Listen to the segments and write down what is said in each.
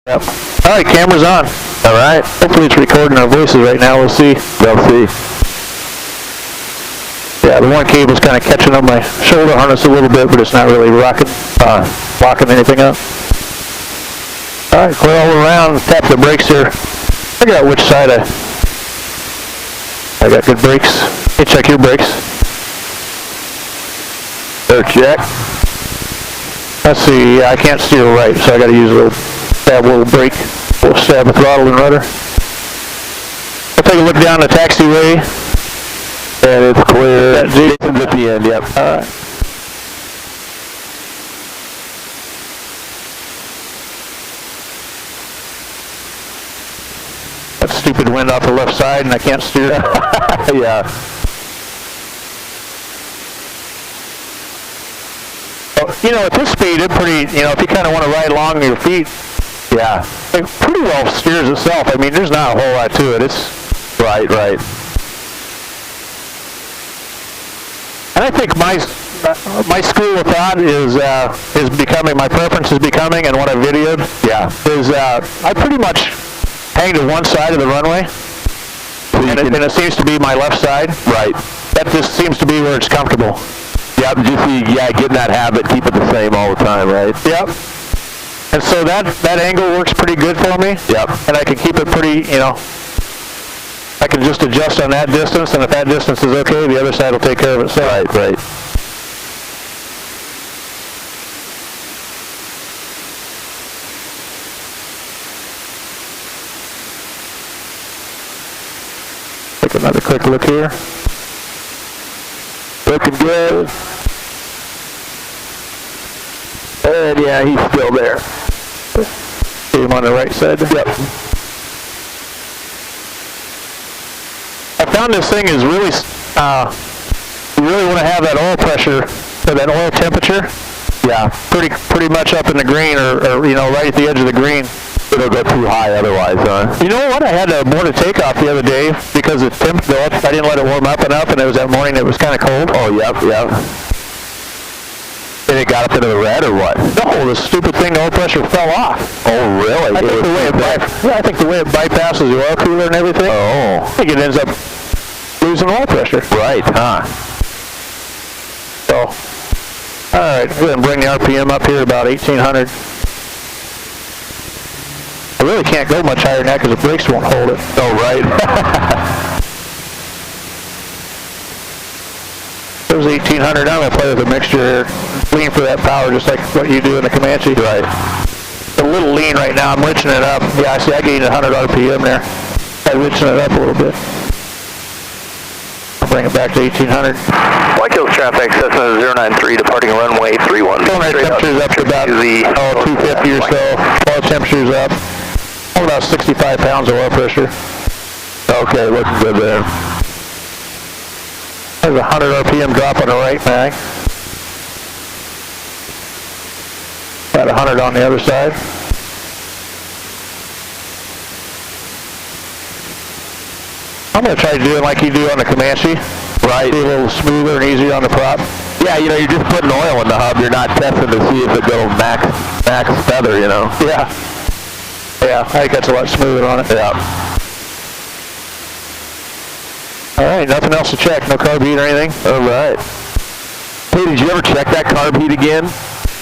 Yep. All right, camera's on. All right. Hopefully it's recording our voices right now. We'll see. They'll see. Yeah, the one cable's kind of catching on my shoulder harness a little bit, but it's not really locking anything up. All right, clear all around. Tap the brakes here. Figure out which side I got good brakes. Hey, check your brakes. They're check. Let's see. I can't steer right, so I got to use a little brake. We'll stab the throttle and rudder. I'll take a look down the taxiway. And it's clear. That Jason's at the end, yep. All right. That stupid wind off the left side, and I can't steer. Yeah. You know, at this speed, it pretty, you know, if you kind of want to ride along with your feet, yeah, it pretty well steers itself. I mean, there's not a whole lot to it. It's right. And I think my school of thought is becoming, my preference is becoming, and what I videoed, is I pretty much hang to one side of the runway, So and it seems to be my left side. Right. That just seems to be where it's comfortable. Yep, get in that habit, keep it the same all the time, right? Yep. And so that angle works pretty good for me. Yep. And I can keep it pretty, you know, I can just adjust on that distance, and if that distance is okay, the other side will take care of itself. Right. Take another quick look here. Looking good. And yeah, he's still there. See him on the right side. Yep. I found this thing is really, you really want to have that oil pressure, or that oil temperature. Yeah. Pretty much up in the green, or you know, right at the edge of the green. It'll go too high otherwise, huh? You know what? I had to abort a takeoff the other day because I didn't let it warm up enough, and it was that morning it was kind of cold. Oh, yep. And it got up into the red, or what? No, the stupid thing, the oil pressure fell off. Oh, really? I think the way it bypasses the oil cooler and everything. Oh. I think it ends up losing oil pressure. Right, huh? So, all right, we're going to bring the RPM up here about 1,800. I really can't go much higher than that because the brakes won't hold it. Oh, right. There's 1,800. I'm going to play with a mixture here. Lean for that power just like what you do in the Comanche. Right. It's a little lean right now. I'm riching it up. Yeah, I see I gained 100 RPM there. I'm riching it up a little bit. I'll bring it back to 1,800. White Hills traffic, Cessna 093, departing runway 31. Phone temperature's up to about 250 or so. Oil temperature's up. About 65 pounds of oil pressure. Okay, looking good there. There's a 100 RPM drop on the right mag. About 100 on the other side. I'm going to try to do it like you do on the Comanche. Right. Be a little smoother and easier on the prop. Yeah, you know, you're just putting oil in the hub. You're not testing to see if it goes max feather, you know. Yeah. Yeah, I think that's a lot smoother on it. Yeah. All right, nothing else to check. No carb heat or anything. All right. Hey, did you ever check that carb heat again?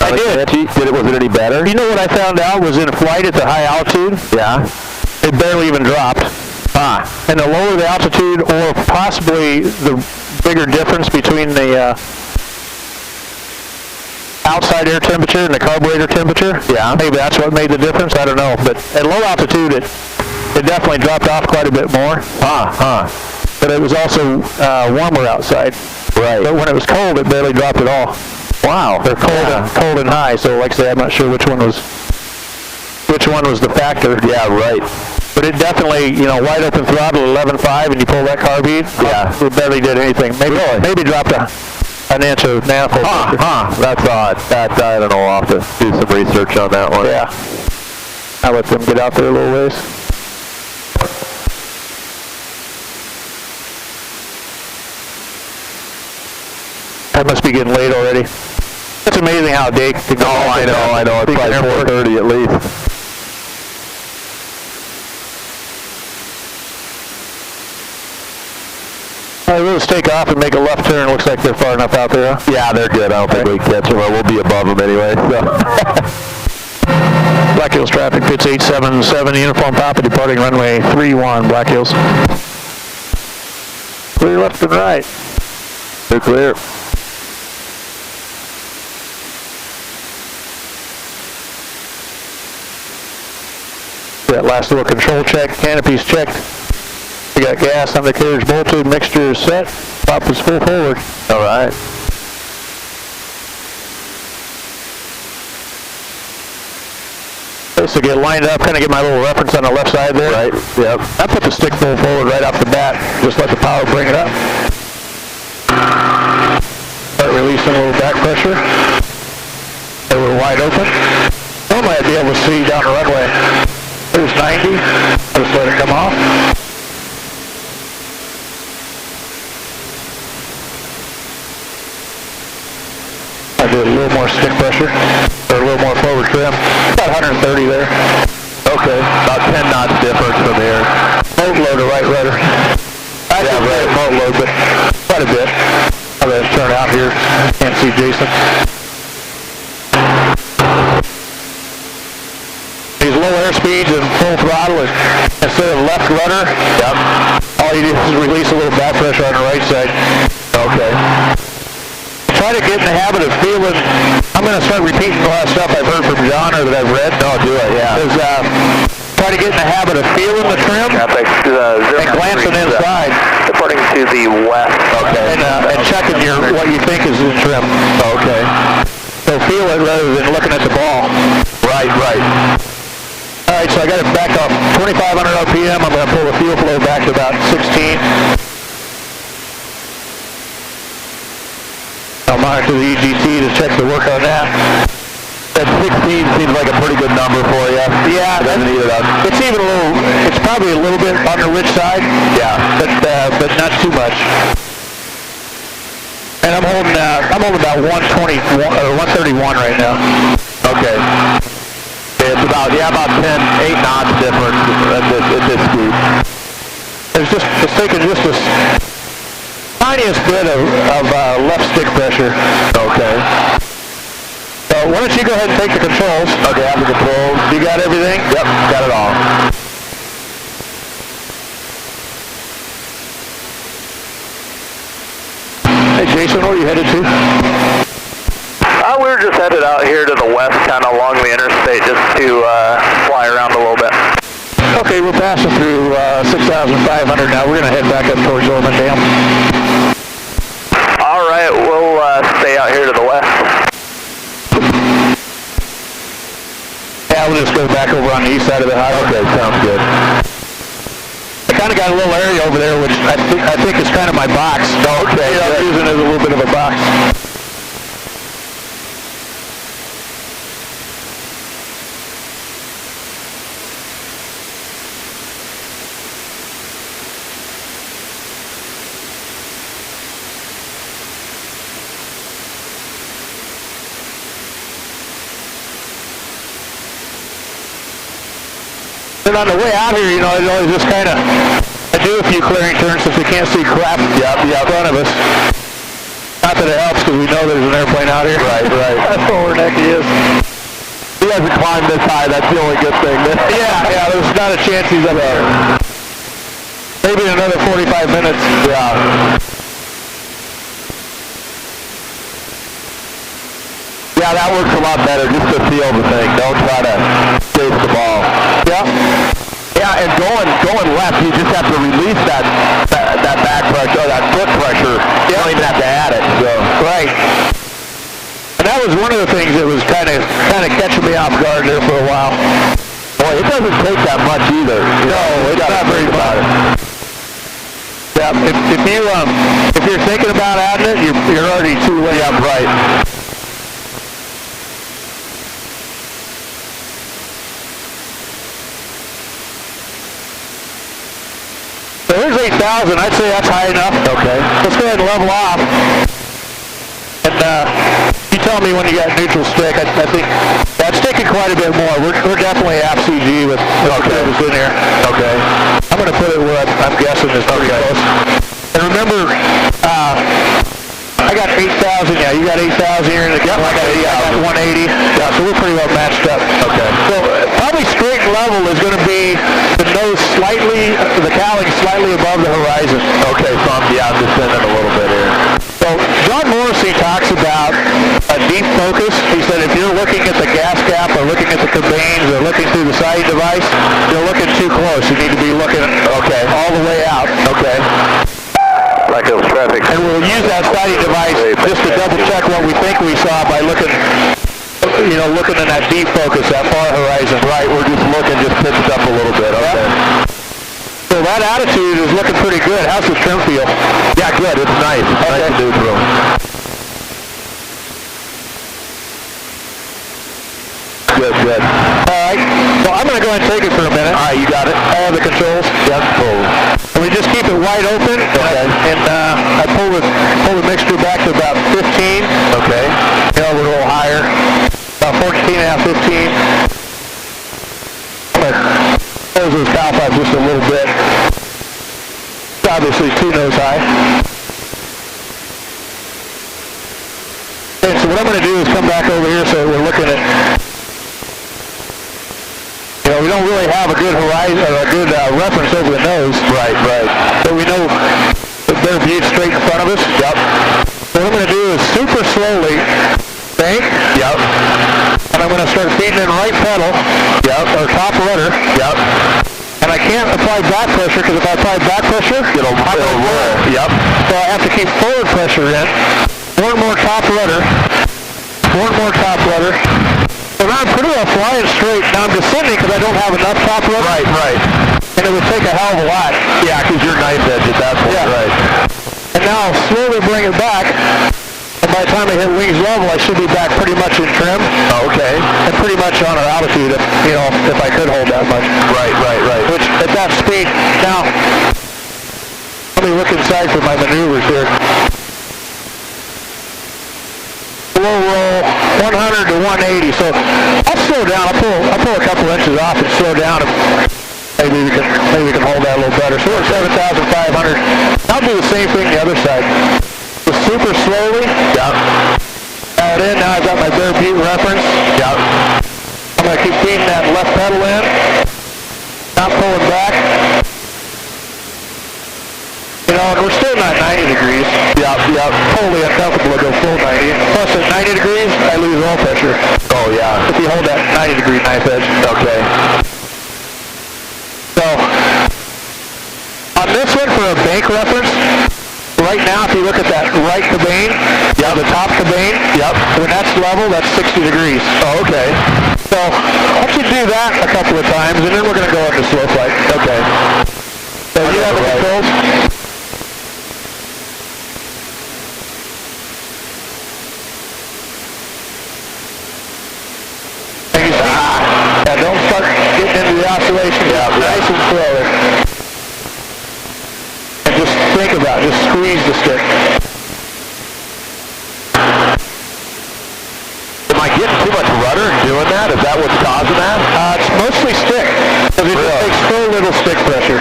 I did. Was it any better? You know what I found out was in flight at the high altitude? Yeah. It barely even dropped. And the lower the altitude, or possibly the bigger difference between the outside air temperature and the carburetor temperature. Yeah. Maybe that's what made the difference. I don't know. But at low altitude, it definitely dropped off quite a bit more. But it was also warmer outside. Right. But when it was cold, it barely dropped at all. Wow. They're cold and high. So, like I say, I'm not sure which one was the factor. Yeah. Right. But it definitely, you know, wide open throttle, 11.5, and you pull that carb heat. Yeah. It barely did anything. Maybe dropped an inch of manifold. That's odd. I don't know. I'll have to do some research on that one. Yeah. I'll let them get out there a little ways. That must be getting late already. It's amazing how a day can go. Oh, I know. It's like 4:30 at least. Let's take off and make a left turn. Looks like they're far enough out there, huh? Yeah, they're good. I don't think we can catch them. We'll be above them anyway, so. Black Hills traffic, pits 877, Uniform Papa departing runway 31, Black Hills. Clear left and right. They're clear. That last little control check, canopy's checked. We got gas on the carriage bolted, mixture is set, Papa's full forward. All right. So get lined up, kind of get my little reference on the left side there. Right, yep. I put the stick full forward right off the bat, just let the power bring it up. Start releasing a little back pressure. They were wide open. Normally I'd be able to see down the runway. There's 90. I'll just let it come off. I do a little more stick pressure, or a little more forward trim. About 130 there. Okay, about 10 knots difference from here. Boat load to right rudder. Yeah, right. Boat load, but quite a bit. I'll let it turn out here. Can't see Jason. These low air speeds and full throttle, instead of left rudder, Yep. all you do is release a little back pressure on the right side. Okay. Try to get in the habit of feeling, I'm going to start repeating a lot of stuff I've heard from John or that I've read. No, do it, yeah. Is, try to get in the habit of feeling the trim Traffic, and glancing inside. Departing to the west. Okay. And checking what you think is in trim. Okay. So feel it rather than looking at the ball. Right, right. All right, so I got it back up 2,500 RPM. I'm going to pull the fuel flow back to about 16. I'll monitor the EGT to check the work on that. That 16 seems like a pretty good number for you. Yeah, It doesn't eat it up. it's even a little. It's probably a little bit on the rich side. Yeah. But not too much. And I'm holding about 120 or 131 right now. Okay. It's about 8 knots difference at this speed. It's taking just a tiniest bit of left stick pressure. Okay. So why don't you go ahead and take the controls? Okay, I have the controls. You got everything? Yep, got it all. Hey Jason, where are you headed to? We were just headed out here to the west, kind of along the interstate, just to fly around a little bit. Okay, we're passing through 6,500 now. We're going to head back up towards Ormond Dam. All right, we'll stay out here to the west. Yeah, we'll just go back over on the east side of the highway. Okay, sounds good. I kind of got a little area over there, which I think is kind of my box. Okay, I'm using it as a little bit of a box. And on the way out here, you know, I always just kind of, I do a few clearing turns since we can't see crap in front of us. Not that it helps because we know there's an airplane out here. Right, right. That's where Necky is. He hasn't climbed this high, that's the only good thing. Yeah, there's not a chance he's up there. Maybe in another 45 minutes. Yeah. Yeah, that works a lot better, just to feel the thing. Don't try to chase the ball. Yeah. Yeah, and going left, you just have to release that back pressure, or that foot pressure. You don't even have to add it. So. Right. And that was one of the things that was kind of catching me off guard there for a while. Boy, it doesn't take that much either. No, it's not very much. Yeah, if you're thinking about adding it, you're already too late. Yeah, right. So here's 8,000. I'd say that's high enough. Okay. Let's go ahead and level off. And you tell me when you got neutral stick. I think that's taking quite a bit more. We're definitely half CG with the curves in here. Okay. I'm going to put it where I'm guessing is pretty close. And remember, got 8,000 here, and I got 180. Yeah, so we're pretty well matched up. Okay. So probably straight and level is going to be the nose slightly, the cowling slightly above the horizon. Okay, so I'm descending a little bit here. So John Morrissey talks about a deep focus. He said if you're looking at the gas cap or looking at the cabanes or looking through the sighting device, you're looking too close. You need to be looking all the way out. Okay. Black Hills traffic. And we'll use that sighting device just to double check what we think we saw by looking, looking in that deep focus, that far horizon. Right, we're just looking, just pitched up a little bit. Okay. So that attitude is looking pretty good. How's the trim feel? Yeah, good. It's nice. It's nice to do through. Good, good. All right. So I'm going to go ahead and take it for a minute. All right, you got it. I have the controls. Yep, cool. And we just keep it wide open. Okay. And I pull the mixture back to about 15. Okay. A little higher. About 14 and a half, 15. Close those valve pipes just a little bit. It's obviously 2 nose high. Okay, so what I'm going to do is come back over here so we're looking at, we don't really have a good horizon or a good reference over the nose. Right. So we know that they're viewed straight in front of us. Yep. So what I'm going to do is super slowly bank. Yep. And I'm going to start feeding in right pedal. Yep. Or top rudder. Yep. And I can't apply back pressure because if I apply back pressure, it'll roll. Yep. So I have to keep forward pressure in. One more top rudder. One more top rudder. So now I'm pretty well flying straight. Now I'm descending because I don't have enough top rudder. Right. And it would take a hell of a lot. Yeah, because you're knife edge at that point. Yeah. Right. And now I'll slowly bring it back. And by the time I hit wings level, I should be back pretty much in trim. Oh, okay. And pretty much on our altitude, if I could hold that much. Right. Which, at that speed, now, let me look inside for my maneuvers here. Low roll, 100 to 180. So I'll slow down. I'll pull a couple inches off and slow down. And maybe we can hold that a little better. So we're at 7,500. I'll do the same thing the other side. So super slowly. Yep. Add in. Now I've got my bare beat reference. Yep. I'm going to keep feeding that left pedal in. Not pulling back. And we're still not 90 degrees. Yep. Totally uncomfortable to go full 90. Plus at 90 degrees, I lose all pressure. Oh, yeah. If you hold that 90 degree knife edge. Okay. So, on this one for a bank reference, right now if you look at that right cabane, the top cabane, when that's level, that's 60 degrees. Oh, okay. So, once you do that a couple of times, and then we're going to go into slow flight. Okay. So you have the controls? And you see, don't start getting into the oscillation. Nice and slow. And just think about it. Just squeeze the stick. Am I getting too much rudder and doing that? Is that what's causing that? It's mostly stick. Because it just takes so little stick pressure.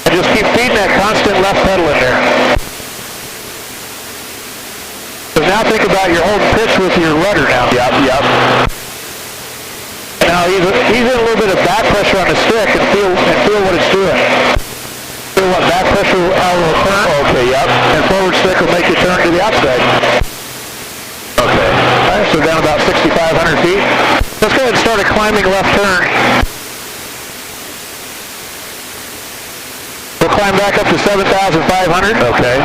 And just keep feeding that constant left pedal in there. So now think about you're holding pitch with your rudder now. Yep. And now he's in a little bit of back pressure on the stick and feel what it's doing. Feel what back pressure will turn. Okay, yep. And forward stick will make you turn to the outside. Okay. All right, so down about 6,500 feet. Let's go ahead and start a climbing left turn. We'll climb back up to 7,500. Okay.